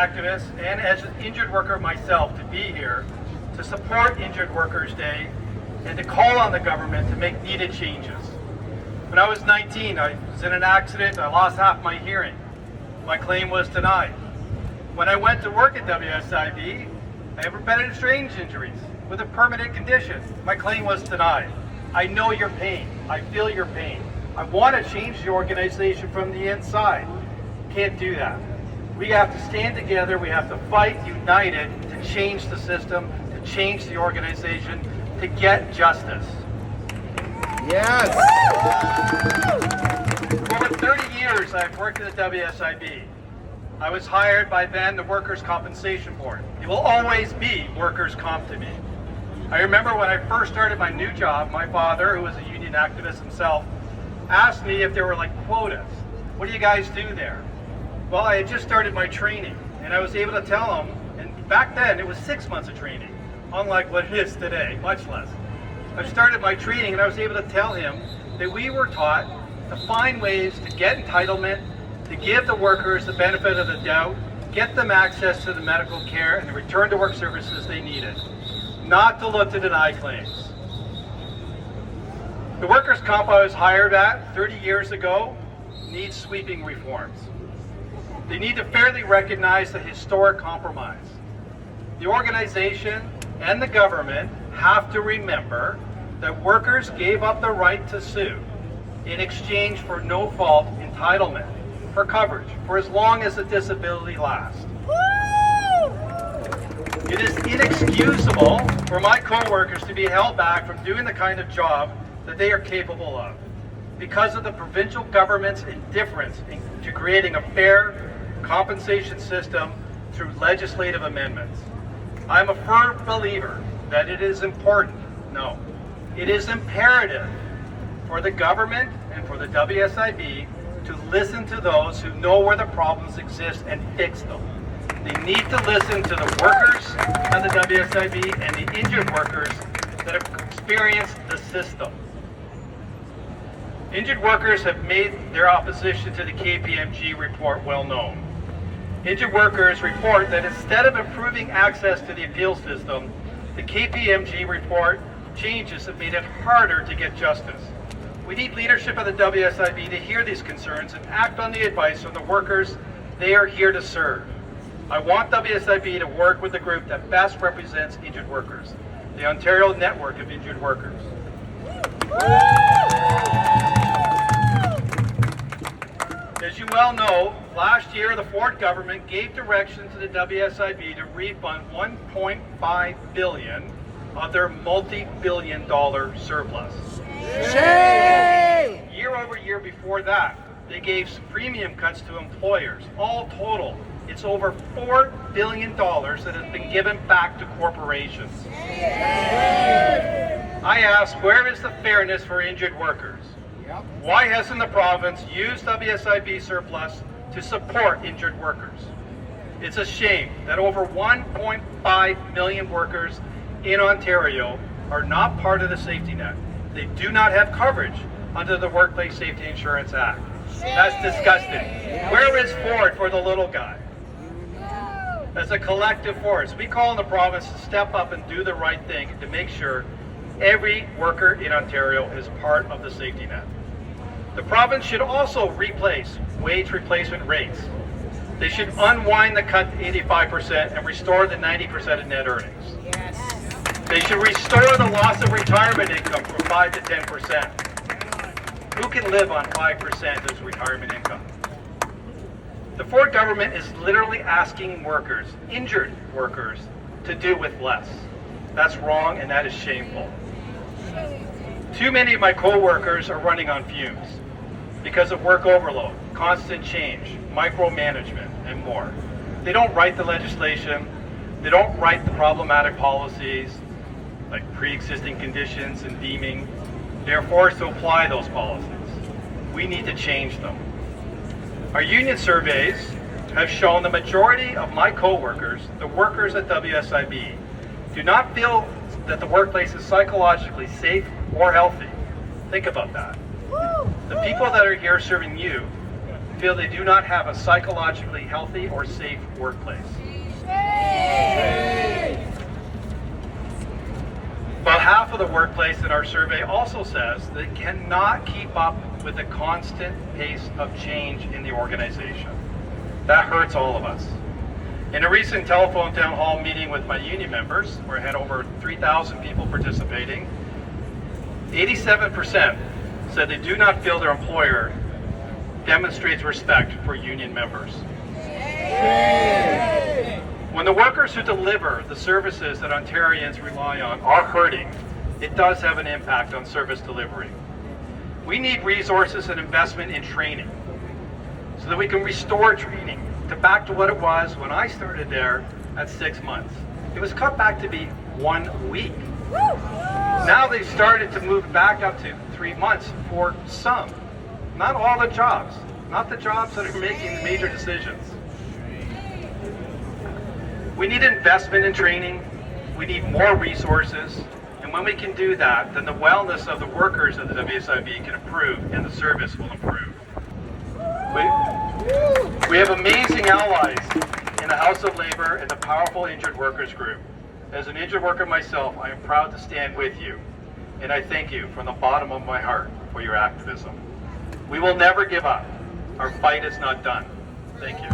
activist and as an injured worker myself to be here to support Injured Workers Day and to call on the government to make needed changes. When I was 19, I was in an accident. I lost half my hearing. My claim was denied. When I went to work at WSIB, I have repetitive strain injuries with a permanent condition. My claim was denied. I know your pain. I feel your pain. I want to change the organization from the inside. Can't do that. We have to stand together. We have to fight united to change the system, to change the organization, to get justice. Yes! For over 30 years, I've worked at the WSIB. I was hired by then the Workers' Compensation Board. It will always be workers' comp to me. I remember when I first started my new job, my father, who was a union activist himself, asked me if there were like quotas. What do you guys do there? Well, I had just started my training, and I was able to tell him, and back then it was 6 months of training, unlike what it is today, much less. I started my training and I was able to tell him that we were taught to find ways to get entitlement, to give the workers the benefit of the doubt, get them access to the medical care and the return to work services they needed, not to look to deny claims. The workers' comp I was hired at 30 years ago needs sweeping reforms. They need to fairly recognize the historic compromise. The organization and the government have to remember that workers gave up the right to sue in exchange for no-fault entitlement, for coverage, for as long as the disability lasts. It is inexcusable for my co-workers to be held back from doing the kind of job that they are capable of because of the provincial government's indifference to creating a fair compensation system through legislative amendments. I'm a firm believer that it is important, no, it is imperative for the government and for the WSIB to listen to those who know where the problems exist and fix them. They need to listen to the workers of the WSIB and the injured workers that have experienced the system. Injured workers have made their opposition to the KPMG report well known. Injured workers report that instead of improving access to the appeal system, the KPMG report changes have made it harder to get justice. We need leadership of the WSIB to hear these concerns and act on the advice from the workers they are here to serve. I want WSIB to work with the group that best represents injured workers, the Ontario Network of Injured Workers. As you well know, last year the Ford government gave direction to the WSIB to refund $1.5 billion of their multi-billion-dollar surplus. Shame! Year over year before that, they gave premium cuts to employers. All total, it's over $4 billion that has been given back to corporations. I ask, where is the fairness for injured workers? Why hasn't the province used WSIB surplus to support injured workers? It's a shame that over 1.5 million workers in Ontario are not part of the safety net. They do not have coverage under the Workplace Safety Insurance Act. That's disgusting. Where is Ford for the little guy? As a collective force, we call on the province to step up and do the right thing to make sure every worker in Ontario is part of the safety net. The province should also replace wage replacement rates. They should unwind the cut to 85% and restore the 90% of net earnings. They should restore the loss of retirement income from 5 to 10%. Who can live on 5% as retirement income? The Ford government is literally asking workers, injured workers, to do with less. That's wrong and that is shameful. Too many of my co-workers are running on fumes because of work overload, constant change, micromanagement, and more. They don't write the legislation, they don't write the problematic policies, like pre-existing conditions and deeming. They're forced to apply those policies. We need to change them. Our union surveys have shown the majority of my co-workers, the workers at WSIB, do not feel that the workplace is psychologically safe or healthy. Think about that. The people that are here serving you feel they do not have a psychologically healthy or safe workplace. About half of the workplace in our survey also says they cannot keep up with the constant pace of change in the organization. That hurts all of us. In a recent telephone town hall meeting with my union members, where I had over 3,000 people participating, 87% said they do not feel their employer demonstrates respect for union members. When the workers who deliver the services that Ontarians rely on are hurting, it does have an impact on service delivery. We need resources and investment in training so that we can restore training to back to what it was when I started there at 6 months. It was cut back to be 1 week. Now they've started to move back up to 3 months for some. Not all the jobs, not the jobs that are making the major decisions. We need investment in training, we need more resources, and when we can do that, then the wellness of the workers of the WSIB can improve and the service will improve. We have amazing allies in the House of Labour and the powerful Injured Workers Group. As an injured worker myself, I am proud to stand with you, and I thank you from the bottom of my heart for your activism. We will never give up. Our fight is not done. Thank you.